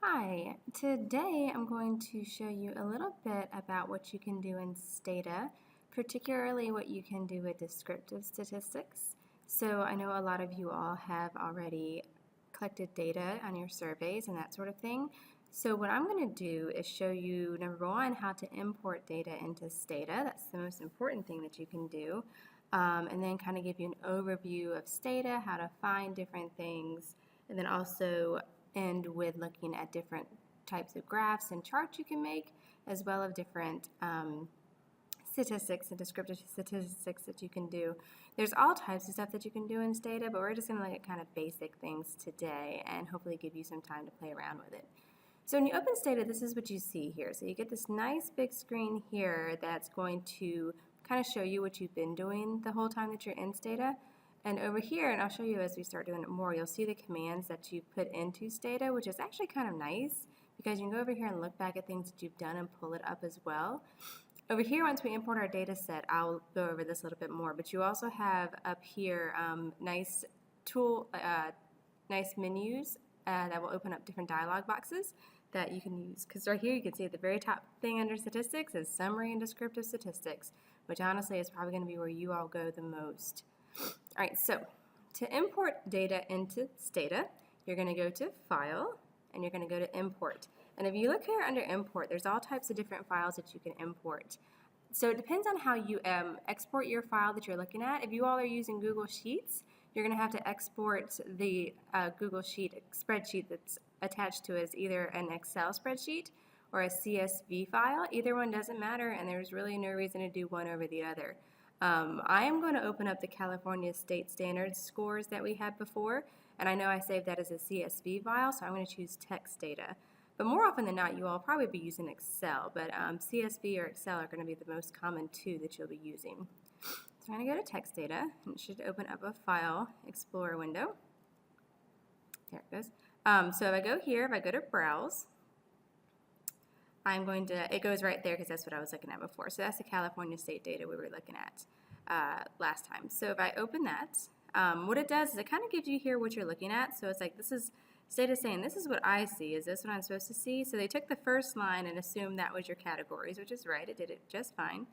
Hi, today I'm going to show you a little bit about what you can do in Stata, particularly what you can do with descriptive statistics. So I know a lot of you all have already collected data on your surveys and that sort of thing. So what I'm going to do is show you, number one, how to import data into Stata. That's the most important thing that you can do. And then kind of give you an overview of Stata, how to find different things, and then also end with looking at different types of graphs and charts you can make, as well as different statistics and descriptive statistics that you can do. There's all types of stuff that you can do in Stata, but we're just going to look at kind of basic things today and hopefully give you some time to play around with it. So when you open Stata, this is what you see here. So you get this nice big screen here that's going to kind of show you what you've been doing the whole time that you're in Stata. And over here, and I'll show you as we start doing it more, you'll see the commands that you put into Stata, which is actually kind of nice because you can go over here and look back at things that you've done and pull it up as well. Over here, once we import our data set, I'll go over this a little bit more, but you also have up here nice menus that will open up different dialog boxes that you can use. Because right here you can see at the very top thing under statistics is summary and descriptive statistics, which honestly is probably going to be where you all go the most. All right, so to import data into Stata, you're going to go to File, and you're going to go to Import. And if you look here under Import, there's all types of different files that you can import. So it depends on how you export your file that you're looking at. If you all are using Google Sheets, you're going to have to export the Google Sheet spreadsheet that's attached to it as either an Excel spreadsheet or a CSV file. Either one doesn't matter, and there's really no reason to do one over the other. I am going to open up the California State Standards scores that we had before, and I know I saved that as a CSV file, so I'm going to choose text data. But more often than not, you all probably be using Excel, but CSV or Excel are going to be the most common two that you'll be using. So I'm going to go to text data, and it should open up a file explorer window. There it goes. So if I go here, if I go to browse, it goes right there because that's what I was looking at before. So that's the California state data we were looking at last time. So if I open that, what it does is it kind of gives you here what you're looking at. So it's like this is Stata saying this is what I see. Is this what I'm supposed to see? So they took the first line and assumed that was your categories, which is right. It did it just fine.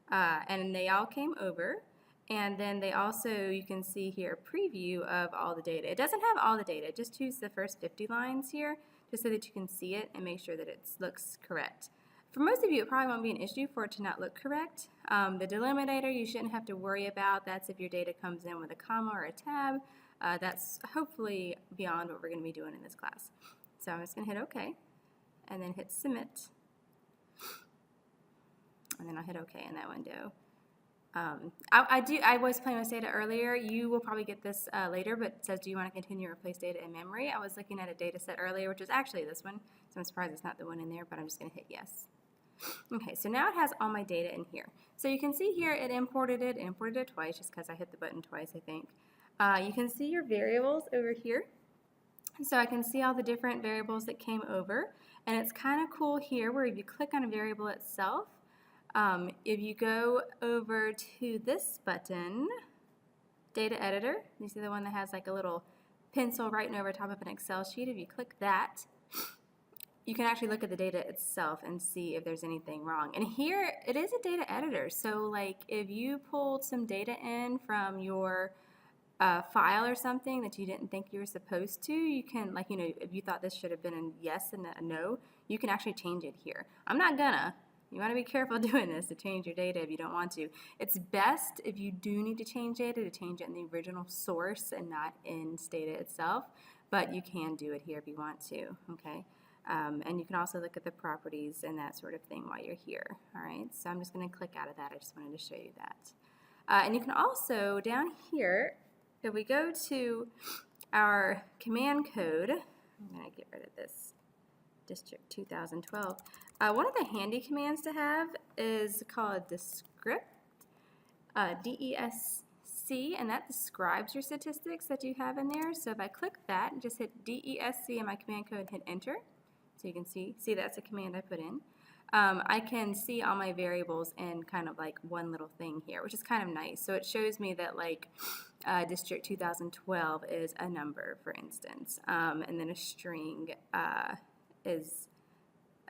And they all came over. And then they also, you can see here, a preview of all the data. It doesn't have all the data. Just choose the first 50 lines here just so that you can see it and make sure that it looks correct. For most of you, it probably won't be an issue for it to not look correct. The delimitator you shouldn't have to worry about. That's if your data comes in with a comma or a tab. That's hopefully beyond what we're going to be doing in this class. So I'm just going to hit OK and then hit Submit. And then I'll hit OK in that window. I was playing with data earlier. You will probably get this later, but it says, do you want to continue to replace data in memory? I was looking at a data set earlier, which is actually this one, so I'm surprised it's not the one in there, but I'm just going to hit yes. Okay, so now it has all my data in here. So you can see here it imported it twice just because I hit the button twice, I think. You can see your variables over here. So I can see all the different variables that came over, and it's kind of cool here where if you click on a variable itself, if you go over to this button, Data Editor, you see the one that has like a little pencil writing over top of an Excel sheet. If you click that, you can actually look at the data itself and see if there's anything wrong. And here, it is a data editor. So like if you pulled some data in from your file or something that you didn't think you were supposed to, you can, like, if you thought this should have been a yes and a no, you can actually change it here. I'm not gonna. You want to be careful doing this to change your data if you don't want to. It's best if you do need to change data to change it in the original source and not in Stata itself, but you can do it here if you want to, okay? And you can also look at the properties and that sort of thing while you're here, all right? So I'm just going to click out of that. I just wanted to show you that. And you can also, down here, if we go to our command code, I'm going to get rid of this. District 2012. One of the handy commands to have is called descript, D-E-S-C, and that describes your statistics that you have in there. So if I click that and just hit D-E-S-C in my command code and hit enter, so you can see that's a command I put in. I can see all my variables in kind of like one little thing here, which is kind of nice. So it shows me that like District 2012 is a number, for instance, and then a string is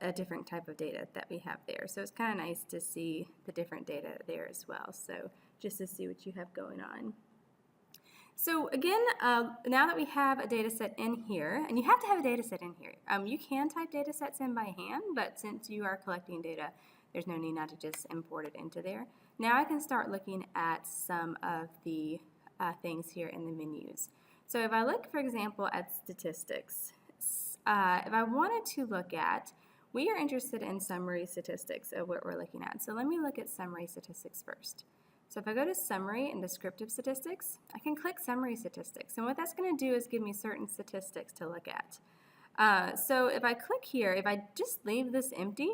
a different type of data that we have there. So it's kind of nice to see the different data there as well. So just to see what you have going on. So again, now that we have a data set in here, and you have to have a data set in here. You can type data sets in by hand, but since you are collecting data, there's no need not to just import it into there. Now I can start looking at some of the things here in the menus. So if I look, for example, at statistics, if I wanted to look at, we are interested in summary statistics of what we're looking at. So let me look at summary statistics first. So if I go to summary and descriptive statistics, I can click summary statistics. And what that's going to do is give me certain statistics to look at. So if I click here, if I just leave this empty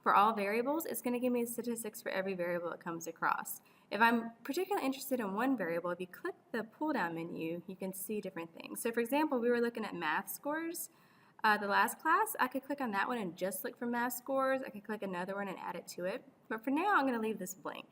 for all variables, it's going to give me statistics for every variable it comes across. If I'm particularly interested in one variable, if you click the pull-down menu, you can see different things. So for example, we were looking at math scores. The last class, I could click on that one and just look for math scores. I could click another one and add it to it. But for now, I'm going to leave this blank.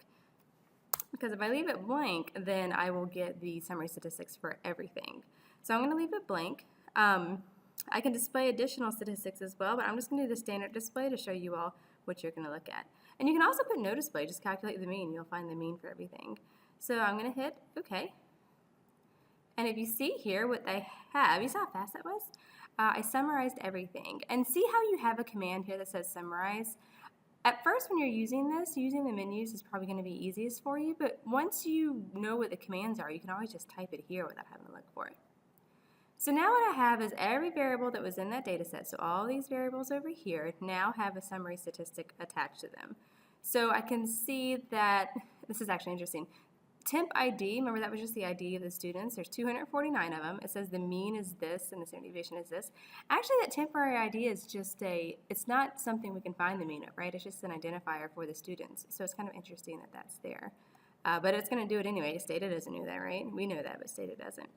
Because if I leave it blank, then I will get the summary statistics for everything. So I'm going to leave it blank. I can display additional statistics as well, but I'm just going to do the standard display to show you all what you're going to look at. And you can also put no display, just calculate the mean. You'll find the mean for everything. So I'm going to hit OK. And if you see here what I have, you saw how fast that was? I summarized everything. And see how you have a command here that says summarize? At first, when you're using this, using the menus is probably going to be easiest for you, but once you know what the commands are, you can always just type it here without having to look for it. So now what I have is every variable that was in that data set, so all these variables over here now have a summary statistic attached to them. So I can see that, this is actually interesting, temp ID, remember that was just the ID of the students, there's 249 of them. It says the mean is this and the standard deviation is this. Actually that temporary ID is just it's not something we can find the mean of, right? It's just an identifier for the students. So it's kind of interesting that that's there. But it's going to do it anyway. Stata doesn't know that, right? We know that, but Stata doesn't.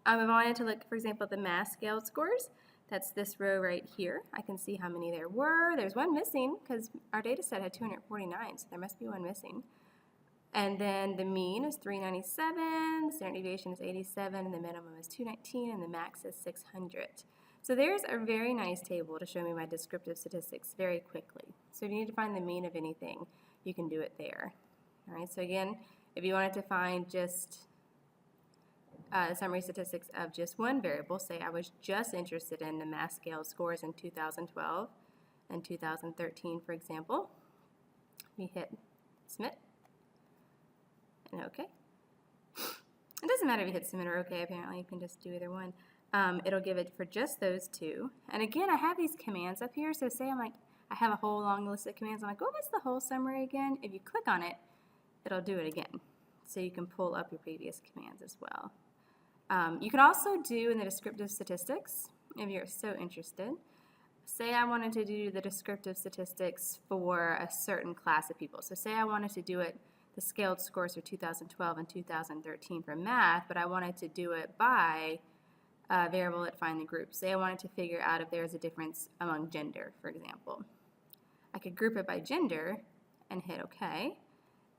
If I wanted to look, for example, at the math scale scores, that's this row right here. I can see how many there were. There's one missing because our data set had 249, so there must be one missing. And then the mean is 397, the standard deviation is 87, and the minimum is 219, and the max is 600. So there's a very nice table to show me my descriptive statistics very quickly. So if you need to find the mean of anything, you can do it there. All right, so again, if you wanted to find just summary statistics of just one variable, say I was just interested in the math scale scores in 2012 and 2013, for example, we hit submit. And OK. It doesn't matter if you hit submit or OK, apparently you can just do either one. It'll give it for just those two. And again, I have these commands up here, so say I have a whole long list of commands. I'm like, what was the whole summary again? If you click on it, it'll do it again. So you can pull up your previous commands as well. You can also do in the descriptive statistics, if you're so interested. Say I wanted to do the descriptive statistics for a certain class of people. So say I wanted to do it the scaled scores for 2012 and 2013 for math, but I wanted to do it by a variable that find the group. Say I wanted to figure out if there's a difference among gender, for example. I could group it by gender and hit OK.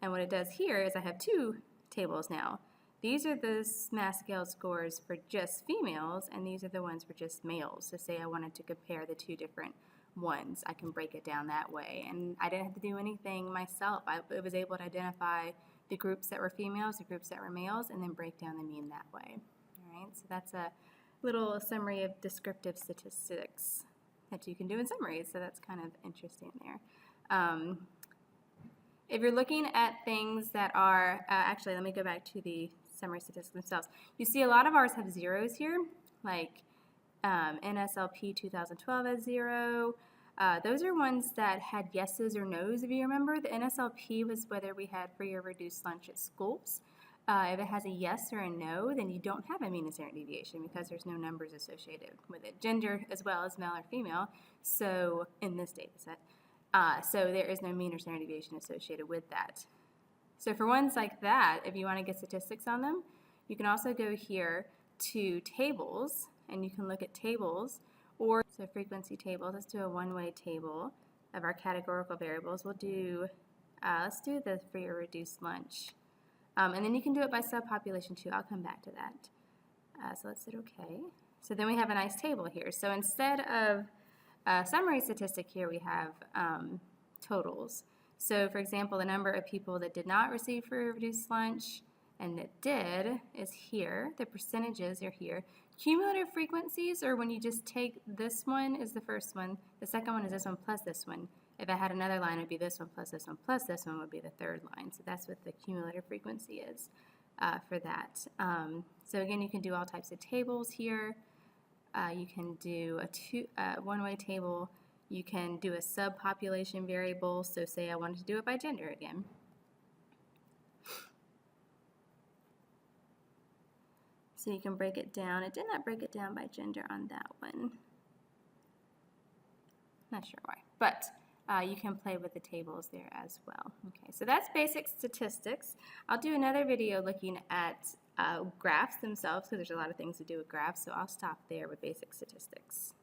And what it does here is I have two tables now. These are the math scale scores for just females, and these are the ones for just males. So say I wanted to compare the two different ones, I can break it down that way. And I didn't have to do anything myself. I was able to identify the groups that were females, the groups that were males, and then break down the mean that way. All right, so that's a little summary of descriptive statistics that you can do in summaries, so that's kind of interesting there. If you're looking at things that are, actually let me go back to the summary statistics themselves. You see a lot of ours have zeros here, like NSLP 2012 has 0. Those are ones that had yeses or nos, if you remember. The NSLP was whether we had free or reduced lunch at schools. If it has a yes or a no, then you don't have a mean and standard deviation because there's no numbers associated with it. Gender as well as male or female, so in this data set. So there is no mean or standard deviation associated with that. So for ones like that, if you want to get statistics on them, you can also go here to tables, and you can look at tables, or so frequency tables. Let's do a one-way table of our categorical variables. We'll do, let's do the free or reduced lunch. And then you can do it by subpopulation too. I'll come back to that. So let's hit OK. So then we have a nice table here. So instead of Summary statistic here we have totals. So for example, the number of people that did not receive free or reduced lunch and that did is here. The percentages are here. Cumulative frequencies are when you just take this one is the first one, the second one is this one plus this one. If I had another line, it would be this one plus this one plus this one would be the third line. So that's what the cumulative frequency is for that. So again, you can do all types of tables here. You can do a one-way table. You can do a subpopulation variable. So say I wanted to do it by gender again. So you can break it down. It did not break it down by gender on that one. Not sure why, but you can play with the tables there as well. Okay, so that's basic statistics. I'll do another video looking at graphs themselves because there's a lot of things to do with graphs, so I'll stop there with basic statistics.